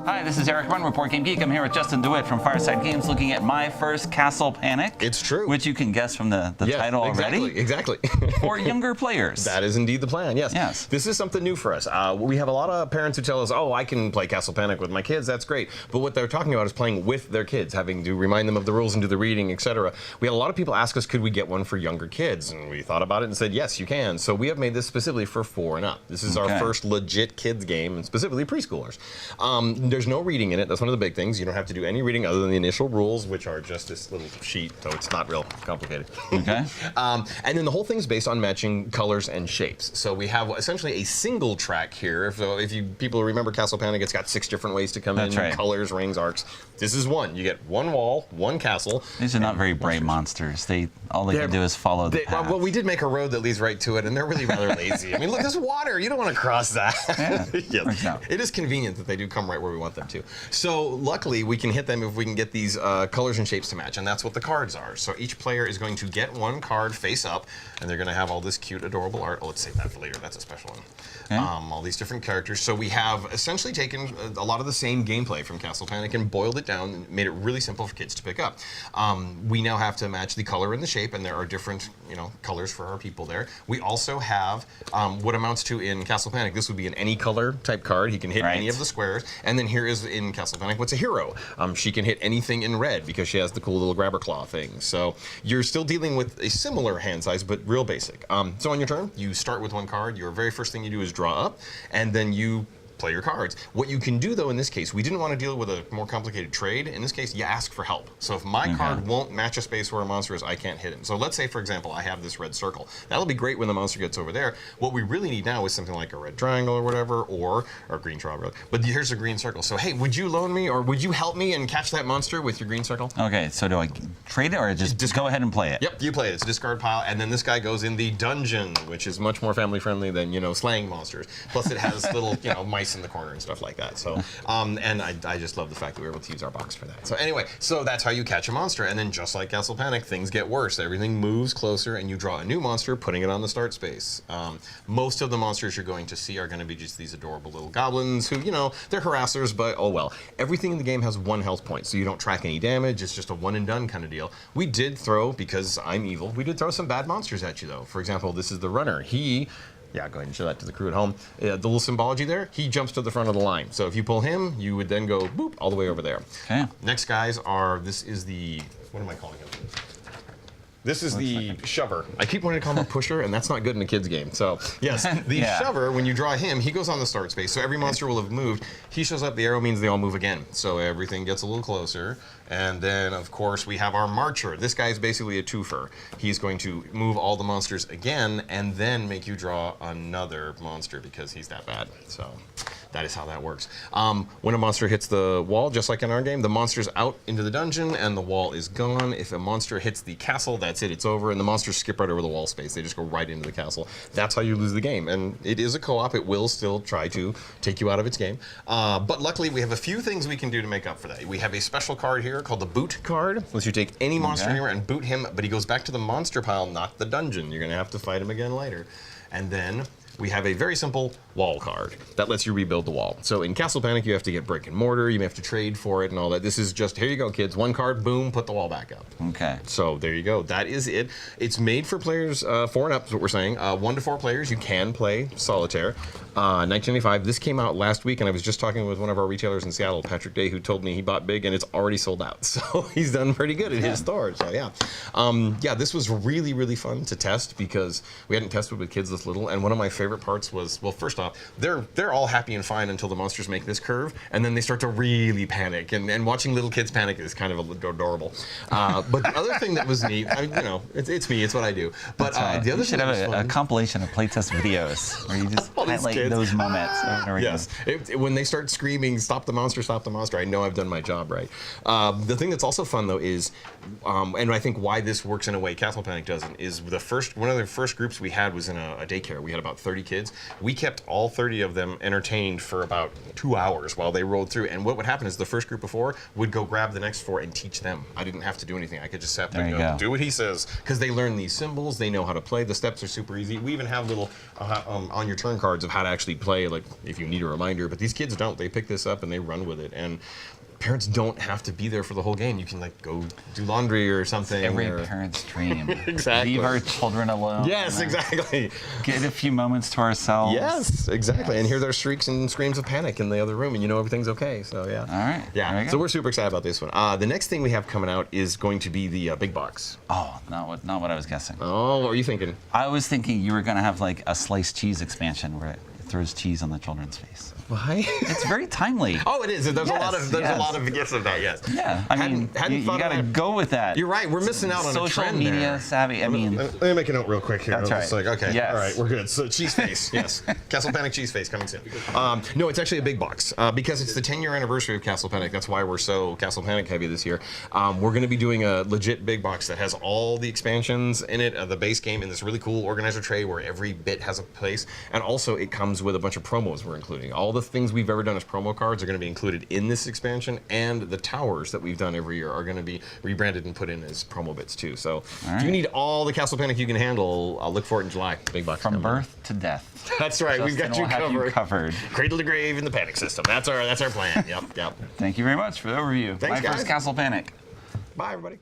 Hi, this is Eric Run, Report Game Geek. I'm here with Justin DeWitt from Fireside Games looking at My First Castle Panic. It's true. Which you can guess from the title already. Exactly. For younger players. That is indeed the plan, yes. This is something new for us. We have a lot of parents who tell us, oh, I can play Castle Panic with my kids, that's great. But what they're talking about is playing with their kids, having to remind them of the rules and do the reading, etc. We had a lot of people ask us, could we get one for younger kids? And we thought about it and said, yes, you can. So we have made this specifically for 4 and up. This is our first legit kids game, and specifically preschoolers. There's no reading in it. That's one of the big things. You don't have to do any reading other than the initial rules, which are just this little sheet, so it's not real complicated. Okay. And then the whole thing is based on matching colors and shapes. So we have essentially a single track here. If you people remember Castle Panic, it's got 6 different ways to come in. Right. Colors, rings, arcs. This is one. You get one wall, one castle. These are not very bright monsters. All they can do is follow the path. Well, we did make a road that leads right to it, and they're really rather lazy. I mean, look, there's water. You don't want to cross that. Yeah, yes. It is convenient that they do come right where we want them to. So luckily, we can hit them if we can get these colors and shapes to match, and that's what the cards are. So each player is going to get one card face up, and they're going to have all this cute, adorable art. Oh, let's save that for later. That's a special one. Okay. All these different characters. So we have essentially taken a lot of the same gameplay from Castle Panic and boiled it down and made it really simple for kids to pick up. We now have to match the color and the shape, and there are different, colors for our people there. We also have what amounts to in Castle Panic. This would be an any color type card. He can hit any of the squares. And then here is in Castle Panic what's a hero. She can hit anything in red because she has the cool little grabber claw thing. So you're still dealing with a similar hand size, but real basic. So on your turn, you start with one card. Your very first thing you do is draw up, and then you play your cards. What you can do, though, in this case, we didn't want to deal with a more complicated trade. In this case, you ask for help. So if my card won't match a space where a monster is, I can't hit it. So let's say, for example, I have this red circle. That'll be great when the monster gets over there. What we really need now is something like a red triangle or whatever, or green triangle. But here's a green circle. So, hey, would you loan me, or would you help me and catch that monster with your green circle? Okay, so do I trade it, or just go ahead and play it? Yep, you play it. It's a discard pile, and then this guy goes in the dungeon, which is much more family-friendly than, slaying monsters. Plus, it has little, mice in the corner and stuff like that. So, and I just love the fact that we were able to use our box for that. So anyway, so that's how you catch a monster. And then just like Castle Panic, things get worse. Everything moves closer, and you draw a new monster, putting it on the start space. Most of the monsters you're going to see are going to be just these adorable little goblins who, they're harassers, but oh well. Everything in the game has 1 health point, so you don't track any damage. It's just a one and done kind of deal. We did throw, because I'm evil, we did throw some bad monsters at you, though. For example, this is the runner. Yeah, go ahead and show that to the crew at home. The little symbology there, he jumps to the front of the line. So if you pull him, you would then go boop all the way over there. Okay. Next guys this is the, what am I calling him? This is the shover. I keep wanting to call him a pusher, and that's not good in a kid's game. So, yes, the shover, when you draw him, he goes on the start space. So every monster will have moved. He shows up, the arrow means they all move again. So everything gets a little closer. And then, of course, we have our marcher. This guy is basically a twofer. He's going to move all the monsters again, and then make you draw another monster because he's that bad. So that is how that works. When a monster hits the wall, just like in our game, the monster's out into the dungeon, and the wall is gone. If a monster hits the castle, that's it, it's over, and the monsters skip right over the wall space. They just go right into the castle. That's how you lose the game. And it is a co-op. It will still try to take you out of its game. But luckily, we have a few things we can do to make up for that. We have a special card here called the boot card. Lets you take any monster anywhere and boot him, but he goes back to the monster pile, not the dungeon. You're going to have to fight him again later. And then we have a very simple wall card that lets you rebuild the wall. So in Castle Panic, you have to get brick and mortar, you may have to trade for it and all that. This is just, here you go, kids, 1 card, boom, put the wall back up. Okay. So there you go. That is it. It's made for players 4 and up, is what we're saying. 1 to 4 players, you can play solitaire. 1995, this came out last week, and I was just talking with one of our retailers in Seattle, Patrick Day, who told me he bought big, and it's already sold out. So he's done pretty good at his store. So yeah, this was really, really fun to test because we hadn't tested with kids this little, and one of my favorite parts was, well, first off, they're all happy and fine until the monsters make this curve, and then they start to really panic, and watching little kids panic is kind of adorable. But the other thing that was neat, it's me, it's what I do. But the other thing have a compilation of playtest videos where you just highlight those moments. Yes, when they start screaming, "Stop the monster! Stop the monster!" I know I've done my job right. The thing that's also fun though is, and I think why this works in a way Castle Panic doesn't, is one of the first groups we had was in a daycare. We had about 30 30 kids. We kept all 30 of them entertained for about 2 hours while they rolled through. And what would happen is the first group of 4 would go grab the next 4 and teach them. I didn't have to do anything. I could just sit there and go, do what he says. Because they learn these symbols. They know how to play. The steps are super easy. We even have little on your turn cards of how to actually play, like if you need a reminder. But these kids don't. They pick this up and they run with it. And parents don't have to be there for the whole game. You can like go do laundry or something. Every parent's dream. Exactly. Leave our children alone. Yes, exactly. Get a few moments to ourselves. Yes, exactly. Yes. And hear their shrieks and screams of panic in the other room, and you know everything's okay. So yeah. All right. Yeah. So we're super excited about this one. The next thing we have coming out is going to be the big box. Oh, not what I was guessing. Oh, what were you thinking? I was thinking you were going to have like a sliced cheese expansion where it throws cheese on the children's face. Why? It's very timely. Oh, it is. There's a lot of gifts of that. Yes. Yeah. I mean, you got to go with that. You're right. We're missing out on a trend social media there. savvy. I mean, let me make a note real quick here. That's right. Like, okay. Yes. All right. We're good. So cheese face. Yes. Castle Panic cheese face coming soon. No, it's actually a big box because it's the 10-year anniversary of Castle Panic. That's why we're so Castle Panic heavy this year. We're going to be doing a legit big box that has all the expansions in it, the base game in this really cool organizer tray where every bit has a place, and also it comes with a bunch of promos we're including. All the things we've ever done as promo cards are going to be included in this expansion, and the towers that we've done every year are going to be rebranded and put in as promo bits too. So if you need all the Castle Panic you can handle, I'll look for it in July. Big box. From birth to death. That's right. We've got you covered. Cradle to grave in the panic system. That's our plan. Yep. Thank you very much for the overview. Thanks, My first guys. Castle Panic. Bye, everybody.